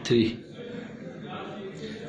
3।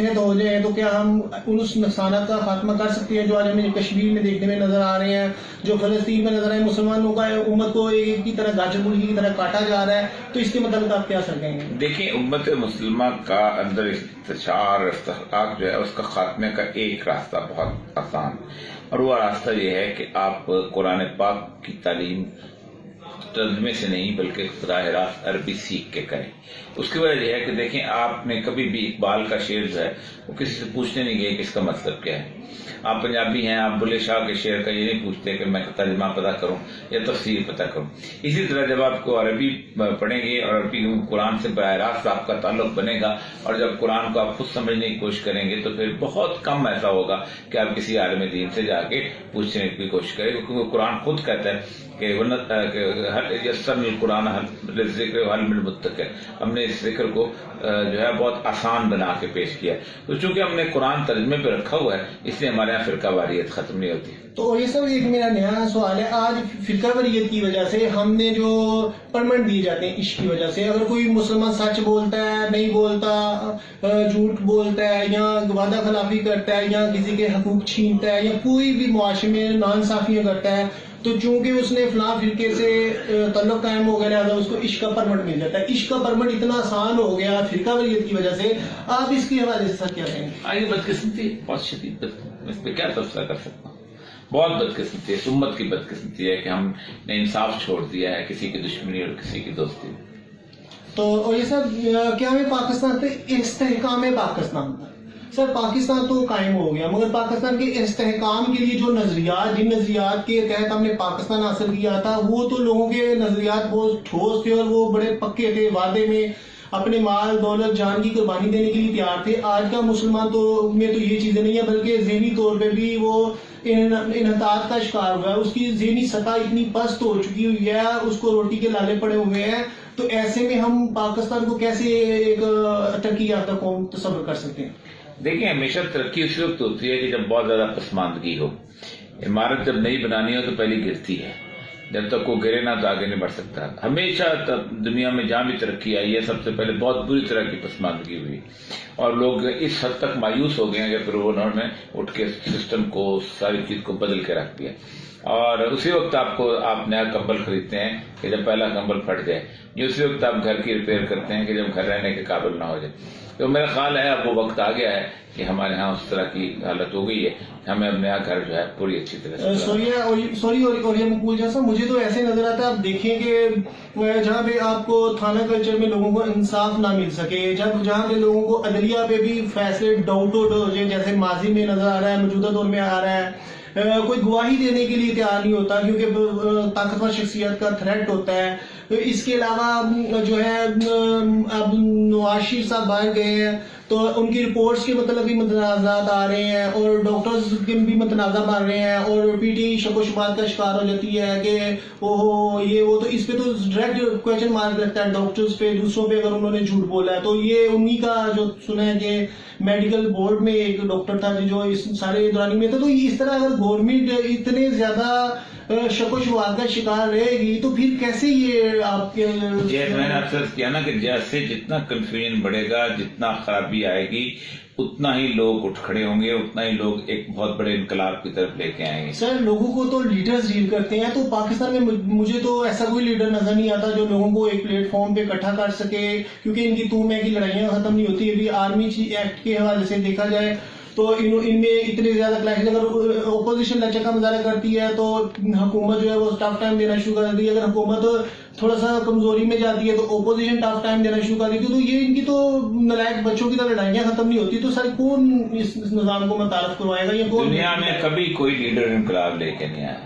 متحد ہو جائیں تو کیا ہم اس نقصانات کا خاتمہ کر سکتے ہیں جو آج ہمیں کشمیر میں دیکھنے میں نظر آ رہے ہیں, جو فلسطین میں نظر آئے, مسلمانوں کا امت کو ایک کی طرح گاجر مرغی کی طرح کاٹا جا رہا ہے, تو اس کے متعلق آپ کیا کہیں گے؟ دیکھیں, امت مسلمہ کا اندر انتشار استحقاق جو ہے اس کا خاتمے کا ایک راستہ بہت آسان, اور وہ راستہ یہ ہے کہ آپ قرآن پاک کی تعلیم ترجمے سے نہیں بلکہ براہ راست عربی سیکھ کے کریں. اس کی وجہ یہ ہے کہ دیکھیں, آپ نے کبھی بھی اقبال کا شعر جو ہے وہ کسی سے پوچھنے نہیں گئے کہ اس کا مطلب کیا ہے. آپ پنجابی ہیں, آپ بلے شاہ کے شعر کا یہ نہیں پوچھتے کہ میں ترجمہ پتہ کروں یا تفسیر پتہ کروں. اسی طرح جب آپ کو عربی پڑھیں گے اور عربی قرآن سے براہ راست آپ کا تعلق بنے گا, اور جب قرآن کو آپ خود سمجھنے کی کوشش کریں گے تو پھر بہت کم ایسا ہوگا کہ آپ کسی عالم دین سے جا کے پوچھنے کی کوشش کریں, کیونکہ قرآن خود کہتا ہے کہ یسرنا القرآن للذکر وہل من مدکر, ہم نے اس ذکر کو جو ہے بہت آسان بنا کے پیش کیا. تو چونکہ ہم نے قرآن ترجمے پہ رکھا ہوا ہے اس لیے ہمارے یہاں فرقہ واریت ختم نہیں ہوتی. تو یہ سب ایک میرا نیا سوال ہے, آج فرقہ واریت کی وجہ سے ہم نے جو پرمنٹ دیے جاتے ہیں عشق کی وجہ سے, اگر کوئی مسلمان سچ بولتا ہے, نہیں بولتا, جھوٹ بولتا ہے, یا وعدہ خلافی کرتا ہے, یا کسی کے حقوق چھینتا ہے, یا کوئی بھی معاشرے میں ناانصافیاں کرتا ہے, تو چونکہ اس نے فلاں فرقے سے تعلق قائم ہو گیا لہٰذا اس کو عشق کا پرمٹ مل جاتا ہے. عشق کا پرمٹ اتنا آسان ہو گیا فرقہ واریت کی وجہ سے, آپ اس کے حوالے سے سر کیا کہیں گے؟ یہ بدقسمتی بہت شدید, اس پہ کیا تبصرہ کر سکتا ہوں. بہت بدقسمتی ہے, اس امت کی بدقسمتی ہے کہ ہم نے انصاف چھوڑ دیا ہے کسی کی دشمنی اور کسی کی دوستی. تو یہ سب کیا ہمیں پاکستان پہ استحکام پاکستان تھا؟ سر پاکستان تو قائم ہو گیا, مگر پاکستان کے استحکام کے لیے جو نظریات, جن نظریات کے تحت ہم نے پاکستان حاصل کیا تھا, وہ تو لوگوں کے نظریات بہت ٹھوس تھے اور وہ بڑے پکے تھے, وعدے میں اپنے مال دولت جان کی قربانی دینے کے لیے تیار تھے. آج کا مسلمان میں تو یہ چیزیں نہیں ہیں, بلکہ ذہنی طور پہ بھی وہ انحطاط کا شکار ہوا ہے. اس کی ذہنی سطح اتنی پست ہو چکی ہوئی ہے, اس کو روٹی کے لالے پڑے ہوئے ہیں. تو ایسے میں ہم پاکستان کو کیسے ایک ترقی یافتہ قوم تصور کر سکتے ہیں؟ دیکھیں, ہمیشہ ترقی اس وقت ہوتی ہے کہ جب بہت زیادہ پسماندگی ہو. عمارت جب نئی بنانی ہو تو پہلے گرتی ہے, جب تک وہ گرے نہ تو آگے نہیں بڑھ سکتا. ہمیشہ دنیا میں جہاں بھی ترقی آئی ہے سب سے پہلے بہت بری طرح کی پسماندگی ہوئی, اور لوگ اس حد تک مایوس ہو گئے ہیں کہ پھر انہوں نے اٹھ کے سسٹم کو, ساری چیز کو بدل کے رکھ دیا. اور اسی وقت آپ نیا کمبل خریدتے ہیں کہ جب پہلا کمبل پھٹ جائے, یہ اسی وقت آپ گھر کی ریپیئر کرتے ہیں کہ جب گھر رہنے کے قابل نہ ہو جائے. تو میرا خیال ہے اب وہ وقت آ گیا ہے کہ ہمارے ہاں اس طرح کی حالت ہو گئی ہے, ہمیں اب نیا گھر جو ہے پوری اچھی طرح سے. سوری اور یہ مقبول جیسا مجھے تو ایسے نظر آتا ہے, آپ دیکھیں کہ جہاں پہ آپ کو تھانہ کلچر میں لوگوں کو انصاف نہ مل سکے, جہاں پہ لوگوں کو عدلیہ پہ بھی فیصلے ڈاؤٹ ہو جائے, جیسے ماضی میں نظر آ رہا ہے, موجودہ دور میں آ رہا ہے, کوئی گواہی دینے کے لیے تیار نہیں ہوتا کیونکہ طاقتور شخصیت کا تھریٹ ہوتا ہے. اس کے علاوہ جو ہے اب نواز شریف صاحب باہر گئے ہیں تو ان کی رپورٹس کے متعلق بھی متنازعات آ رہے ہیں, اور ڈاکٹرز کے بھی متنازع بن رہے ہیں, اور پی ٹی شک و شبہات کا شکار ہو جاتی ہے کہ اوہو یہ وہ. تو اس پہ تو ڈائریکٹ کویشچن مارک لگتا ہے ڈاکٹرز پہ, دوسروں پہ اگر انہوں نے جھوٹ بولا ہے. تو یہ انہی کا جو سنا ہے کہ میڈیکل بورڈ میں ایک ڈاکٹر تھا جو اس سارے دورانی میں تھا. تو اس طرح اگر گورنمنٹ اتنے زیادہ شک و شبہات کا شکار رہے گی تو پھر کیسے یہ آپ کے میں نے اکثر کیا نا کہ جیسے جتنا کنفیوژن بڑھے گا, جتنا خرابی آئے گی, اتنا ہی لوگ اٹھ کھڑے ہوں گے, اتنا ہی لوگ ایک بہت بڑے انقلاب کی طرف لے کے آئیں گے. سر لوگوں کو تو لیڈرز ڈیل کرتے ہیں, تو پاکستان میں مجھے تو ایسا کوئی لیڈر نظر نہیں آتا جو لوگوں کو ایک پلیٹ فارم پہ اکٹھا کر سکے, کیونکہ ان کی تو میں کی لڑائیاں ختم نہیں ہوتی. ابھی آرمی ایکٹ کے حوالے سے دیکھا جائے تو ان میں اتنے زیادہ کلیش, اگر اپوزیشن لچک کا مظاہرہ کرتی ہے تو حکومت جو ہے وہ ٹف ٹائم دینا شروع کر دیتی ہے, اگر حکومت تھوڑا سا کمزوری میں جاتی ہے تو اپوزیشن ٹف ٹائم دینا شروع کر دیتی ہے. تو یہ ان کی تو نالائق بچوں کی طرح لڑائیاں ختم نہیں ہوتی. تو سر کون اس نظام کو متعارف کروائے گا؟ یہ دنیا میں کبھی کوئی لیڈر انقلاب لے کے نہیں آیا.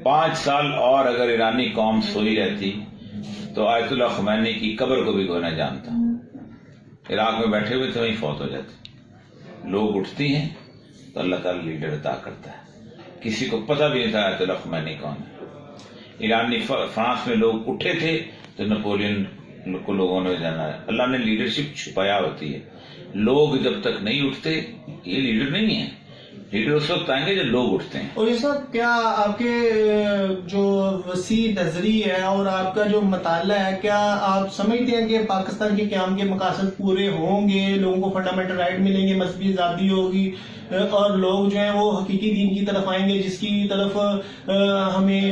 5 سال اور اگر ایرانی قوم سوئی رہتی تو آیت اللہ خمینی کی قبر کو بھی کوئی نہ جانتا. عراق میں بیٹھے ہوئے تھے وہیں فوت ہو جاتے. لوگ اٹھتی ہیں تو اللہ تعالیٰ لیڈر عطا کرتا ہے. کسی کو پتہ بھی نہیں تھا آیت اللہ خمینی کون ہے. ایرانی فرانس میں لوگ اٹھے تھے تو نپولین کو لوگوں نے جانا ہے. اللہ نے لیڈرشپ چھپایا ہوتی ہے. لوگ جب تک نہیں اٹھتے یہ لیڈر نہیں ہے. لیڈر اس وقت آئیں گے جو لوگ اٹھتے ہیں. اور یہ سب کیا آپ کے جو وسیع نظری ہے اور آپ کا جو مطالعہ ہے، کیا آپ سمجھتے ہیں کہ پاکستان کے قیام کے مقاصد پورے ہوں گے، لوگوں کو فنڈامنٹل رائٹ ملیں گے، مذہبی آزادی ہوگی اور لوگ جو ہیں وہ حقیقی دین کی طرف آئیں گے جس کی طرف ہمیں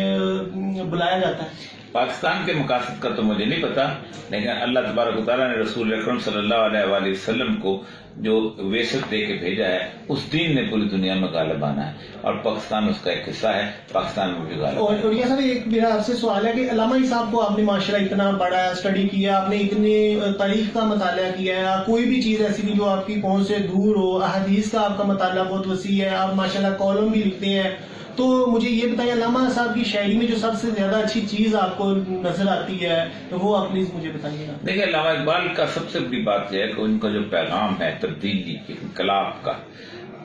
بلایا جاتا ہے؟ پاکستان کے مقاصد کا تو مجھے نہیں پتا، لیکن اللہ تبارک و تعالیٰ نے رسول اکرم صلی اللہ علیہ وآلہ وسلم کو جو ویست دے کے بھیجا ہے، اس دین نے پوری دنیا میں غالب آنا ہے، اور پاکستان اس کا ایک حصہ ہے، پاکستان میں بھی غالب آنا ہے. اور یہ سر ایک میرا آپ سے سوال ہے کہ علامہ صاحب کو آپ نے ماشاء اللہ اتنا پڑھا، اسٹڈی کیا، آپ نے اتنی تاریخ کا مطالعہ کیا ہے، کوئی بھی چیز ایسی نہیں جو آپ کی پہنچ سے دور ہو، احادیث کا آپ کا مطالعہ بہت وسیع ہے، آپ ماشاء اللہ کالم بھی لکھتے ہیں، تو مجھے یہ بتائیے علامہ صاحب کی شاعری میں جو سب سے زیادہ اچھی چیز آپ کو نظر آتی ہے وہ آپ پلیز مجھے بتائیے گا. دیکھیں، علامہ اقبال کا سب سے بڑی بات یہ ہے کہ ان کا جو پیغام ہے تبدیلی انقلاب کا،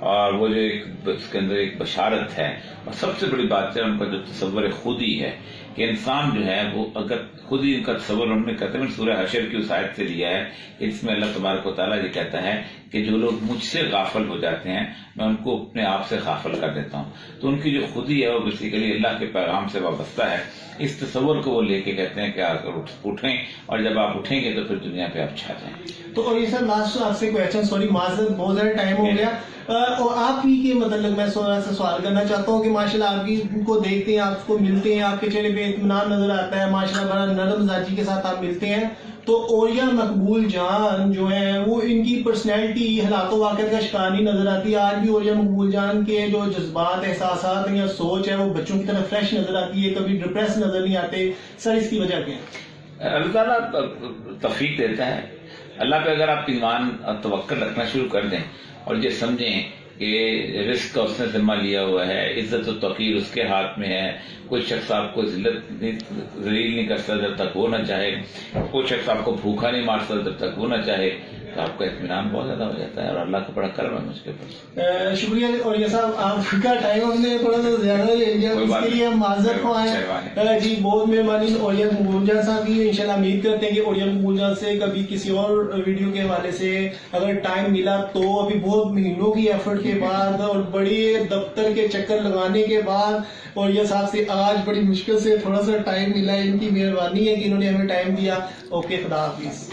اور وہ جو اس کے اندر ایک بشارت ہے، اور سب سے بڑی بات ہے ان کا جو تصور خودی ہے کہ انسان جو ہے وہ اگر خود ہی کا تصور انہوں نے کہتے ہیں سورہ حشر کی اس آیت سے لیا ہے، اس میں اللہ تبارک و تعالیٰ یہ کہتا ہے کہ جو لوگ مجھ سے غافل ہو جاتے ہیں میں ان کو اپنے آپ سے غافل کر دیتا ہوں. تو ان کی جو خودی ہے وہ بیسیکلی اللہ کے پیغام سے وابستہ ہے. اس تصور کو وہ لے کے کہتے ہیں کہ اگر اٹھیں، اور جب آپ اٹھیں گے تو پھر دنیا پہ آپ چھا جائیں. تو اور یہ سر لاسٹ آپ سے کویشچن، سوری معذرت بہت زیادہ ٹائم ہو گیا، اور آپ ہی کے متعلق میں سے سوال کرنا چاہتا ہوں کہ ماشاءاللہ آپ کی کو دیکھتے ہیں، آپ کو ملتے ہیں، آپ کے چہرے پہ اطمینان نظر آتا ہے، ماشاءاللہ بڑا نرم مزاجی کے ساتھ آپ ملتے ہیں. تو اولیاء مقبول جان جو ہیں وہ ان کی پرسنالٹی حالات و واقعات کا شکار نہیں نظر آتی. آج بھی اولیاء مقبول جان کے جو جذبات، احساسات یا سوچ ہے وہ بچوں کی طرح فریش نظر آتی ہے، کبھی ڈپریس نظر نہیں آتے. سر اس کی وجہ کیا ہے؟ اللہ تعالیٰ توفیق دیتا ہے. اللہ پہ اگر آپ ایمان اور توکل رکھنا شروع کر دیں اور یہ سمجھیں کہ رزق کا اس نے ذمہ لیا ہوا ہے، عزت و توقیر اس کے ہاتھ میں ہے، کوئی شخص آپ کو ذلیل نہیں کر سکتا جب تک وہ نہ چاہے، کوئی شخص آپ کو بھوکا نہیں مار سکتا جب تک وہ نہ چاہے، تو آپ کا اطمینان بہت زیادہ ہو جاتا ہے، اور اللہ کا بڑا کرم ہے مجھ کے اوپر. شکریہ. اور یہ صاحب آپ کا ٹائم ہم نے تھوڑا سا زیادہ لے لیا، اس کے لیے ہم معذرت خواہ جی. بہت مہربانی اولیاء مقبول جان صاحب کی. انشاءاللہ امید کرتے ہیں کہ اولیاء مقبول جان سے کبھی کسی اور ویڈیو کے حوالے سے اگر ٹائم ملا تو، ابھی بہت مہینوں کی ایفرٹ کے بعد اور بڑی دفتر کے چکر لگانے کے بعد اولیاء صاحب سے آج بڑی مشکل سے تھوڑا سا ٹائم ملا. ان کی مہربانی ہے کہ انہوں نے ہمیں ٹائم دیا. اوکے، خدا حافظ.